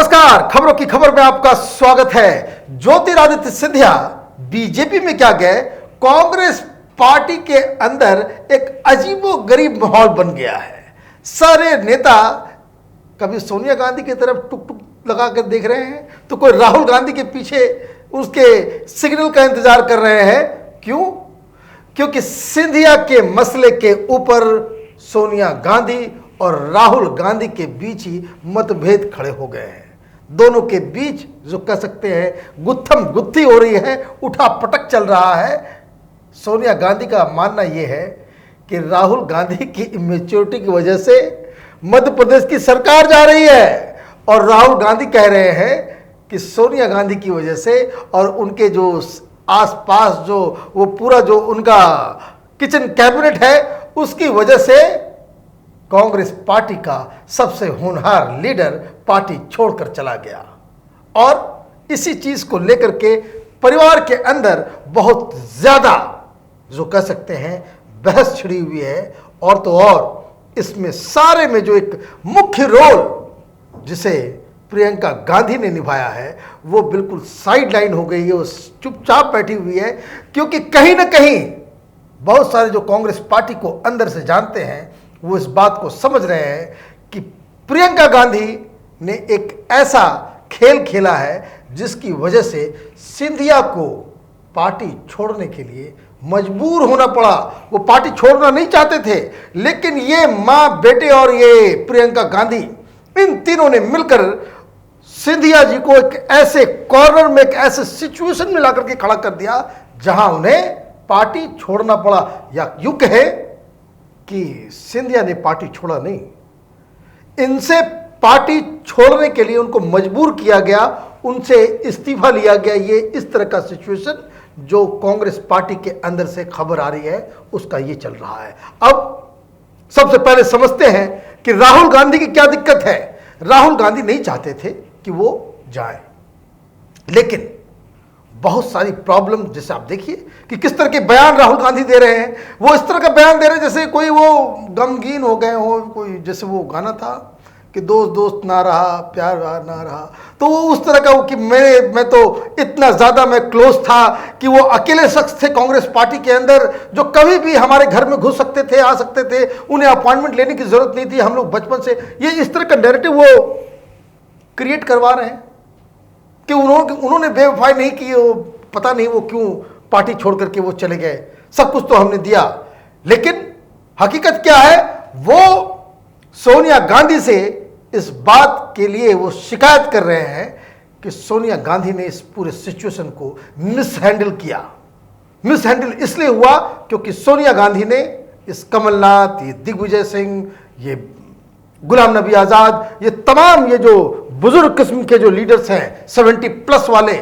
नमस्कार, खबरों की खबर में आपका स्वागत है। ज्योतिरादित्य सिंधिया बीजेपी में क्या गए, कांग्रेस पार्टी के अंदर एक अजीबोगरीब माहौल बन गया है। सारे नेता कभी सोनिया गांधी की तरफ टुक टुक लगा कर देख रहे हैं, तो कोई राहुल गांधी के पीछे उसके सिग्नल का इंतजार कर रहे हैं। क्यों? क्योंकि सिंधिया के मसले के ऊपर सोनिया गांधी और राहुल गांधी के बीच ही मतभेद खड़े हो गए हैं। दोनों के बीच जो कह सकते हैं गुत्थम गुत्थी हो रही है, उठा पटक चल रहा है। सोनिया गांधी का मानना यह है कि राहुल गांधी की इमेच्योरिटी की वजह से मध्य प्रदेश की सरकार जा रही है, और राहुल गांधी कह रहे हैं कि सोनिया गांधी की वजह से और उनके जो आसपास जो वो पूरा जो उनका किचन कैबिनेट है उसकी वजह से कांग्रेस पार्टी का सबसे होनहार लीडर पार्टी छोड़कर चला गया। और इसी चीज को लेकर के परिवार के अंदर बहुत ज्यादा जो कह सकते हैं बहस छिड़ी हुई है। और तो और इसमें सारे में जो एक मुख्य रोल जिसे प्रियंका गांधी ने निभाया है वो बिल्कुल साइड लाइन हो गई है, वो चुपचाप बैठी हुई है। क्योंकि कहीं ना कहीं बहुत सारे जो कांग्रेस पार्टी को अंदर से जानते हैं वो इस बात को समझ रहे हैं कि प्रियंका गांधी ने एक ऐसा खेल खेला है जिसकी वजह से सिंधिया को पार्टी छोड़ने के लिए मजबूर होना पड़ा। वो पार्टी छोड़ना नहीं चाहते थे, लेकिन ये मां, बेटे और ये प्रियंका गांधी, इन तीनों ने मिलकर सिंधिया जी को एक ऐसे कॉर्नर में, एक ऐसे सिचुएशन में लाकर के खड़ा कर दिया जहां उन्हें पार्टी छोड़ना पड़ा। या यूं कहे कि सिंधिया ने पार्टी छोड़ा नहीं, इनसे पार्टी छोड़ने के लिए उनको मजबूर किया गया, उनसे इस्तीफा लिया गया। ये इस तरह का सिचुएशन जो कांग्रेस पार्टी के अंदर से खबर आ रही है उसका ये चल रहा है। अब सबसे पहले समझते हैं कि राहुल गांधी की क्या दिक्कत है। राहुल गांधी नहीं चाहते थे कि वो जाए, लेकिन बहुत सारी प्रॉब्लम, जैसे आप देखिए कि किस तरह के बयान राहुल गांधी दे रहे हैं। वो इस तरह का बयान दे रहे हैं जैसे कोई वो गमगीन हो गए हो, कोई जैसे वो गाना था कि दोस्त दोस्त ना रहा, प्यार ना रहा, तो वो उस तरह का कि मैं तो इतना ज़्यादा मैं क्लोज था कि वो अकेले शख्स थे कांग्रेस पार्टी के अंदर जो कभी भी हमारे घर में घुस सकते थे, आ सकते थे, उन्हें अपॉइंटमेंट लेने की जरूरत नहीं थी, हम लोग बचपन से। ये इस तरह का नैरेटिव वो क्रिएट करवा रहे हैं कि उन्होंने बेवफाई नहीं की, वो पता नहीं वो क्यों पार्टी छोड़ करके वो चले गए, सब कुछ तो हमने दिया। लेकिन हकीकत क्या है, वो सोनिया गांधी से इस बात के लिए वो शिकायत कर रहे हैं कि सोनिया गांधी ने इस पूरे सिचुएशन को मिसहैंडल किया। मिसहैंडल इसलिए हुआ क्योंकि सोनिया गांधी ने इस कमलनाथ, ये दिग्विजय सिंह, ये गुलाम नबी आजाद, ये तमाम ये जो बुजुर्ग किस्म के जो लीडर्स हैं 70+ वाले,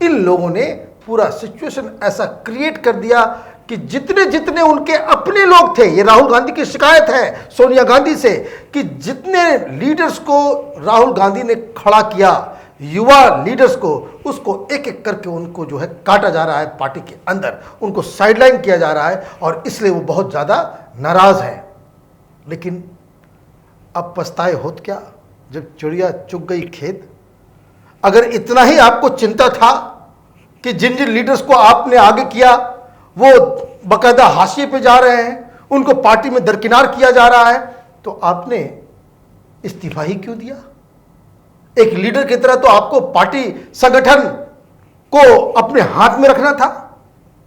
इन लोगों ने पूरा सिचुएशन ऐसा क्रिएट कर दिया कि जितने जितने उनके अपने लोग थे, ये राहुल गांधी की शिकायत है सोनिया गांधी से कि जितने लीडर्स को राहुल गांधी ने खड़ा किया, युवा लीडर्स को, उसको एक एक करके उनको जो है काटा जा रहा है पार्टी के अंदर, उनको साइडलाइन किया जा रहा है, और इसलिए वो बहुत ज्यादा नाराज है। लेकिन अब पछताए होत क्या जब चिड़िया चुग गई खेत। अगर इतना ही आपको चिंता था कि जिन जिन लीडर्स को आपने आगे किया वो बकायदा हाशिए पे जा रहे हैं, उनको पार्टी में दरकिनार किया जा रहा है, तो आपने इस्तीफा ही क्यों दिया? एक लीडर की तरह तो आपको पार्टी संगठन को अपने हाथ में रखना था।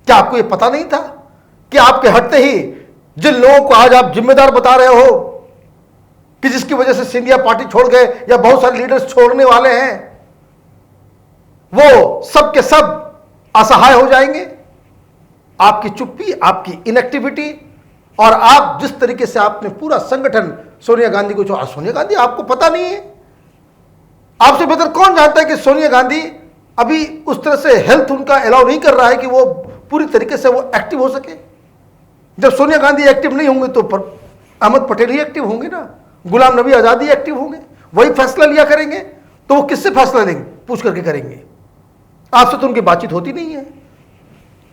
क्या आपको यह पता नहीं था कि आपके हटते ही जिन लोगों को आज आप जिम्मेदार बता रहे हो कि जिसकी वजह से सिंधिया पार्टी छोड़ गए या बहुत सारे लीडर्स छोड़ने वाले हैं, वो सब के सब असहाय हो जाएंगे? आपकी चुप्पी, आपकी इनएक्टिविटी, और आप जिस तरीके से आपने पूरा संगठन सोनिया गांधी को छोड़ा। सोनिया गांधी आपको पता नहीं है? आपसे बेहतर कौन जानता है कि सोनिया गांधी अभी उस तरह से हेल्थ उनका अलाउ नहीं कर रहा है कि वो पूरी तरीके से वो एक्टिव हो सके। जब सोनिया गांधी एक्टिव नहीं होंगे तो अहमद पटेल ही एक्टिव होंगे ना, गुलाम नबी आजाद ही एक्टिव होंगे, वही फैसला लिया करेंगे। तो वो किससे फैसला लेंगे? पूछ करके करेंगे। आपसे तो उनकी बातचीत होती नहीं है।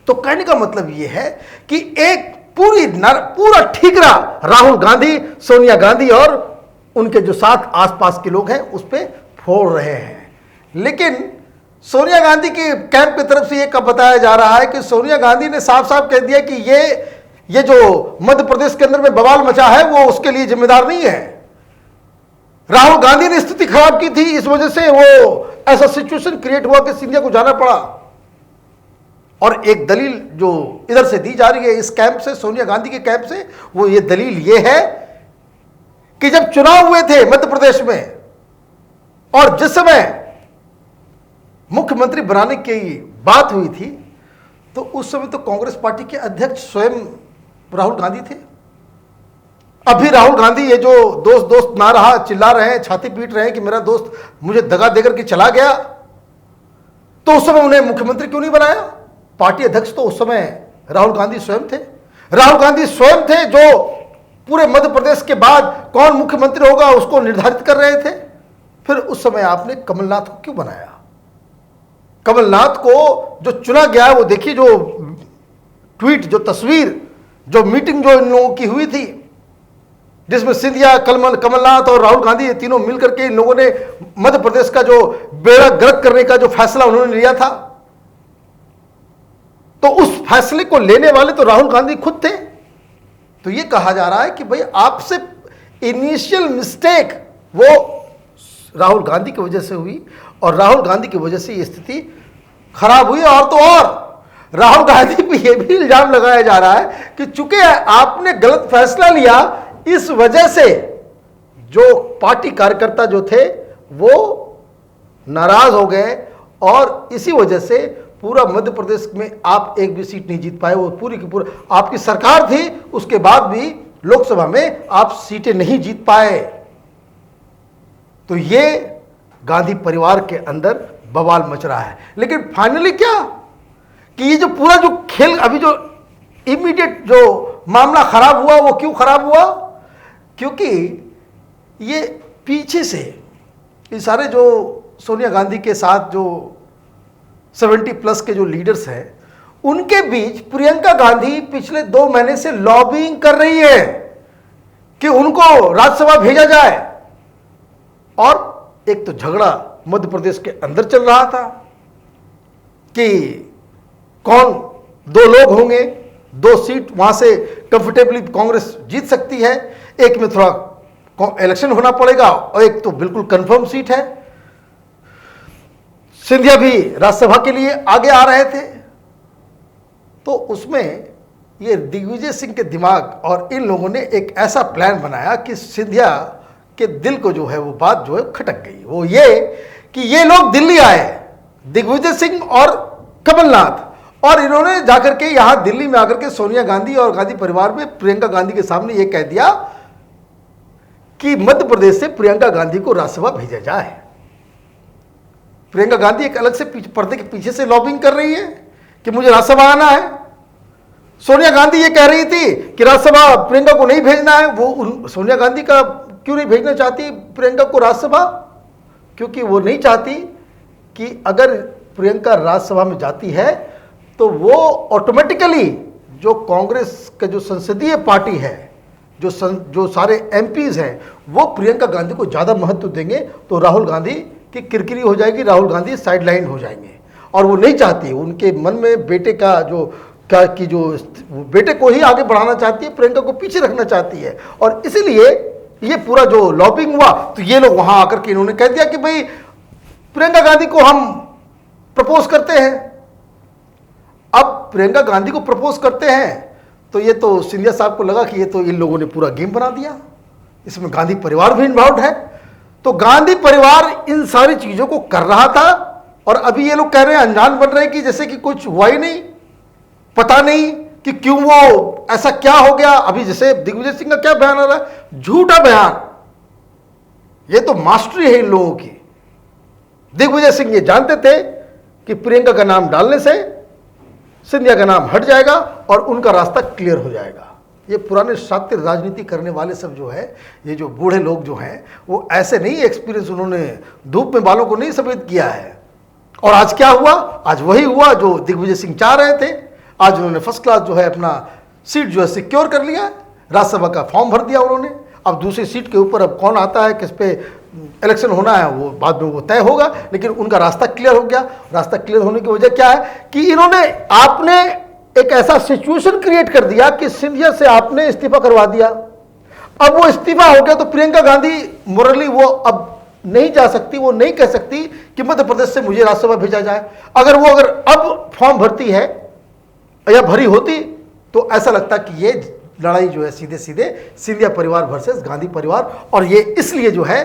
तो कहने का मतलब यह है कि एक पूरा ठीकरा राहुल गांधी, सोनिया गांधी और उनके जो साथ आसपास के लोग हैं उस पर फोड़ रहे हैं। लेकिन सोनिया गांधी के कैंप की तरफ से ये कब बताया जा रहा है कि सोनिया गांधी ने साफ साफ कह दिया कि ये जो मध्य प्रदेश के अंदर में बवाल मचा है वो उसके लिए जिम्मेदार नहीं है। राहुल गांधी ने स्थिति खराब की थी, इस वजह से वो ऐसा सिचुएशन क्रिएट हुआ कि सिंधिया को जाना पड़ा। और एक दलील जो इधर से दी जा रही है इस कैंप से, सोनिया गांधी के कैंप से, वो ये दलील ये है कि जब चुनाव हुए थे मध्य प्रदेश में और जिस समय मुख्यमंत्री बनाने की बात हुई थी तो उस समय तो कांग्रेस पार्टी के अध्यक्ष स्वयं राहुल गांधी थे। अभी राहुल गांधी ये जो दोस्त दोस्त ना रहा चिल्ला रहे हैं, छाती पीट रहे हैं कि मेरा दोस्त मुझे दगा देकर के चला गया, तो उस समय उन्हें मुख्यमंत्री क्यों नहीं बनाया? पार्टी अध्यक्ष तो उस समय राहुल गांधी स्वयं थे। राहुल गांधी स्वयं थे जो पूरे मध्य प्रदेश के बाद कौन मुख्यमंत्री होगा उसको निर्धारित कर रहे थे। फिर उस समय आपने कमलनाथ को क्यों बनाया? कमलनाथ को जो चुना गया है वो देखिए, जो ट्वीट, जो तस्वीर, जो मीटिंग जो इन लोगों की हुई थी जिसमें सिंधिया, कमलनाथ और राहुल गांधी ये तीनों मिलकर के इन लोगों ने मध्य प्रदेश का जो बेड़ा गर्क करने का जो फैसला उन्होंने लिया था, तो उस फैसले को लेने वाले तो राहुल गांधी खुद थे। तो ये कहा जा रहा है कि भाई आपसे इनिशियल मिस्टेक वो राहुल गांधी की वजह से हुई और राहुल गांधी की वजह से ये स्थिति खराब हुई। और तो और राहुल गांधी पे ये भी इल्जाम लगाया जा रहा है कि चूंकि आपने गलत फैसला लिया, इस वजह से जो पार्टी कार्यकर्ता जो थे वो नाराज हो गए और इसी वजह से पूरा मध्य प्रदेश में आप एक भी सीट नहीं जीत पाए। वो पूरी की पूरी आपकी सरकार थी, उसके बाद भी लोकसभा में आप सीटें नहीं जीत पाए। तो ये गांधी परिवार के अंदर बवाल मच रहा है। लेकिन फाइनली क्या कि ये जो पूरा जो खेल, अभी जो इमीडिएट जो मामला खराब हुआ, वो क्यों खराब हुआ? क्योंकि ये पीछे से ये सारे जो सोनिया गांधी के साथ जो 70+ के जो लीडर्स हैं, उनके बीच प्रियंका गांधी पिछले 2 महीने से लॉबिंग कर रही है कि उनको राज्यसभा भेजा जाए। और एक तो झगड़ा मध्य प्रदेश के अंदर चल रहा था कि कौन 2 लोग होंगे, 2 सीट वहां से कंफर्टेबली कांग्रेस जीत सकती है, एक में थोड़ा इलेक्शन होना पड़ेगा और एक तो बिल्कुल कंफर्म सीट है। सिंधिया भी राज्यसभा के लिए आगे आ रहे थे। तो उसमें ये दिग्विजय सिंह के दिमाग और इन लोगों ने एक ऐसा प्लान बनाया कि सिंधिया के दिल को जो है वो बात जो है खटक गई। वो ये कि ये लोग दिल्ली आए, दिग्विजय सिंह और कमलनाथ, और इन्होंने जाकर के यहां दिल्ली में आकर के सोनिया गांधी और गांधी परिवार में प्रियंका गांधी के सामने ये कह दिया कि मध्य प्रदेश से प्रियंका गांधी को राज्यसभा भेजा जाए। प्रियंका गांधी एक अलग से पर्दे के पीछे से लॉबिंग कर रही है कि मुझे राज्यसभा आना है। सोनिया गांधी ये कह रही थी कि राज्यसभा प्रियंका को नहीं भेजना है। वो सोनिया गांधी का क्यों नहीं भेजना चाहती प्रियंका को राज्यसभा? क्योंकि वो नहीं चाहती कि अगर प्रियंका राज्यसभा में जाती है तो वो ऑटोमेटिकली जो कांग्रेस का जो संसदीय पार्टी है, जो सारे एमपीज हैं, वो प्रियंका गांधी को ज़्यादा महत्व देंगे, तो राहुल गांधी की किरकिरी हो जाएगी, राहुल गांधी साइडलाइन हो जाएंगे। और वो नहीं चाहती, उनके मन में बेटे का जो बेटे को ही आगे बढ़ाना चाहती है, प्रियंका को पीछे रखना चाहती है। और इसीलिए ये पूरा जो लॉबिंग हुआ, तो ये लोग वहां आकर के इन्होंने कह दिया कि भाई प्रियंका गांधी को हम प्रपोज करते हैं। अब प्रियंका गांधी को प्रपोज करते हैं तो ये तो सिंधिया साहब को लगा कि ये तो इन लोगों ने पूरा गेम बना दिया, इसमें गांधी परिवार भी इन्वॉल्व है। तो गांधी परिवार इन सारी चीजों को कर रहा था और अभी ये लोग कह रहे हैं, अनजान बन रहे हैं कि जैसे कि कुछ हुआ ही नहीं, पता नहीं कि क्यों वो ऐसा क्या हो गया। अभी जैसे दिग्विजय सिंह का क्या बयान आ रहा है, झूठा बयान। ये तो मास्टरी है इन लोगों की। दिग्विजय सिंह ये जानते थे कि प्रियंका का नाम डालने से सिंधिया का नाम हट जाएगा और उनका रास्ता क्लियर हो जाएगा। ये पुराने शातिर राजनीति करने वाले सब जो है, ये जो बूढ़े लोग जो हैं, वो ऐसे नहीं एक्सपीरियंस, उन्होंने धूप में बालों को नहीं सफेद किया है। और आज क्या हुआ? आज वही हुआ जो दिग्विजय सिंह चाह रहे थे। आज उन्होंने फर्स्ट क्लास जो है अपना सीट जो है सिक्योर कर लिया, राज्यसभा का फॉर्म भर दिया उन्होंने। अब दूसरी सीट के ऊपर अब कौन आता है, किस पे इलेक्शन होना है वो बाद में वो तय होगा, लेकिन उनका रास्ता क्लियर हो गया। रास्ता क्लियर होने की वजह क्या है कि इन्होंने, आपने एक ऐसा सिचुएशन क्रिएट कर दिया कि सिंधिया से आपने इस्तीफा करवा दिया। अब वो इस्तीफा हो गया तो प्रियंका गांधी मोरली वो अब नहीं जा सकती, वो नहीं कह सकती कि मध्य प्रदेश से मुझे राज्यसभा भेजा जाए। अगर अब फॉर्म भरती है या भरी होती तो ऐसा लगता कि ये लड़ाई जो है सीधे सीधे सिंधिया परिवार वर्सेस गांधी परिवार, और ये इसलिए जो है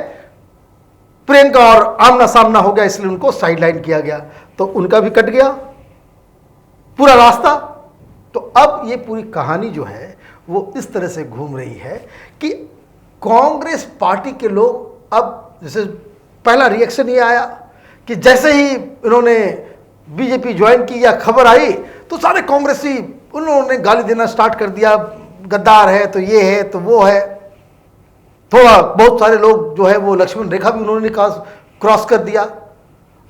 प्रियंका और आमना सामना हो गया, इसलिए उनको साइडलाइन किया गया, तो उनका भी कट गया पूरा रास्ता। तो अब ये पूरी कहानी जो है वो इस तरह से घूम रही है कि कांग्रेस पार्टी के लोग, अब जैसे पहला रिएक्शन ये आया कि जैसे ही इन्होंने बीजेपी ज्वाइन की या खबर आई तो सारे कांग्रेसी उन्होंने गाली देना स्टार्ट कर दिया, गद्दार है तो ये है तो वो है। थोड़ा बहुत सारे लोग जो है वो लक्ष्मण रेखा भी उन्होंने क्रॉस कर दिया,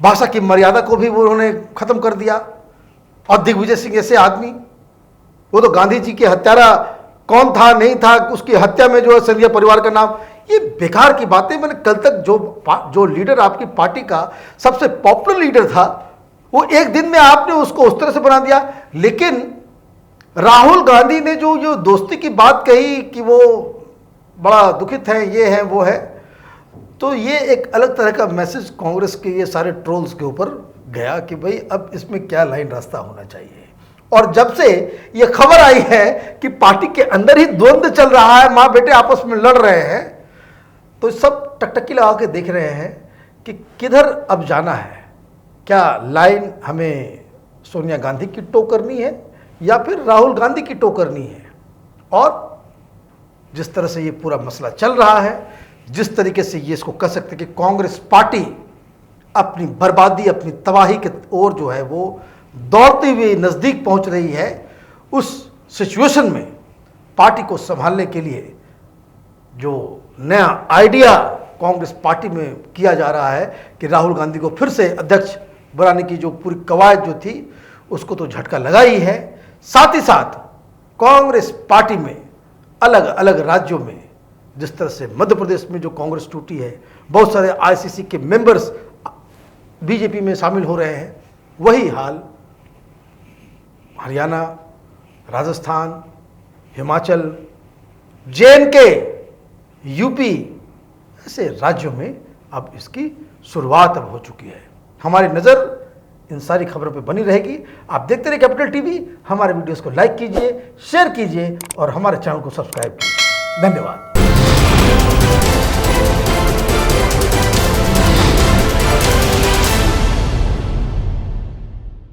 भाषा की मर्यादा को भी वो उन्होंने खत्म कर दिया। और दिग्विजय सिंह ऐसे आदमी, वो तो गांधी जी के हत्यारा कौन था नहीं था, उसकी हत्या में जो है सिंधिया परिवार का नाम, ये बेकार की बातें। मैंने कल तक जो लीडर आपकी पार्टी का सबसे पॉपुलर लीडर था वो एक दिन में आपने उसको उस तरह से बना दिया। लेकिन राहुल गांधी ने जो दोस्ती की बात कही कि वो बड़ा दुखित है, ये है वो है, तो ये एक अलग तरह का मैसेज कांग्रेस के ये सारे ट्रोल्स के ऊपर गया कि भाई अब इसमें क्या लाइन रास्ता होना चाहिए। और जब से ये खबर आई है कि पार्टी के अंदर ही द्वंद्व चल रहा है, माँ बेटे आपस में लड़ रहे हैं, तो सब टकटकी लगा के देख रहे हैं कि किधर अब जाना है। क्या लाइन हमें सोनिया गांधी की टो करनी है या फिर राहुल गांधी की टो करनी है। और जिस तरह से ये पूरा मसला चल रहा है, जिस तरीके से ये इसको कह सकते कि कांग्रेस पार्टी अपनी बर्बादी, अपनी तबाही के ओर जो है वो दौड़ती हुई नज़दीक पहुंच रही है, उस सिचुएशन में पार्टी को संभालने के लिए जो नया आइडिया कांग्रेस पार्टी में किया जा रहा है कि राहुल गांधी को फिर से अध्यक्ष बनाने की जो पूरी कवायद जो थी उसको तो झटका लगा ही है। साथ ही साथ कांग्रेस पार्टी में अलग अलग राज्यों में जिस तरह से मध्य प्रदेश में जो कांग्रेस टूटी है, बहुत सारे आईसीसी के मेंबर्स बीजेपी में शामिल हो रहे हैं, वही हाल हरियाणा, राजस्थान, हिमाचल, जेएनके, यूपी ऐसे राज्यों में अब इसकी शुरुआत अब हो चुकी है। हमारी नज़र इन सारी खबरों पे बनी रहेगी। आप देखते रहिए कैपिटल टीवी। हमारे वीडियोस को लाइक कीजिए, शेयर कीजिए और हमारे चैनल को सब्सक्राइब कीजिए। धन्यवाद।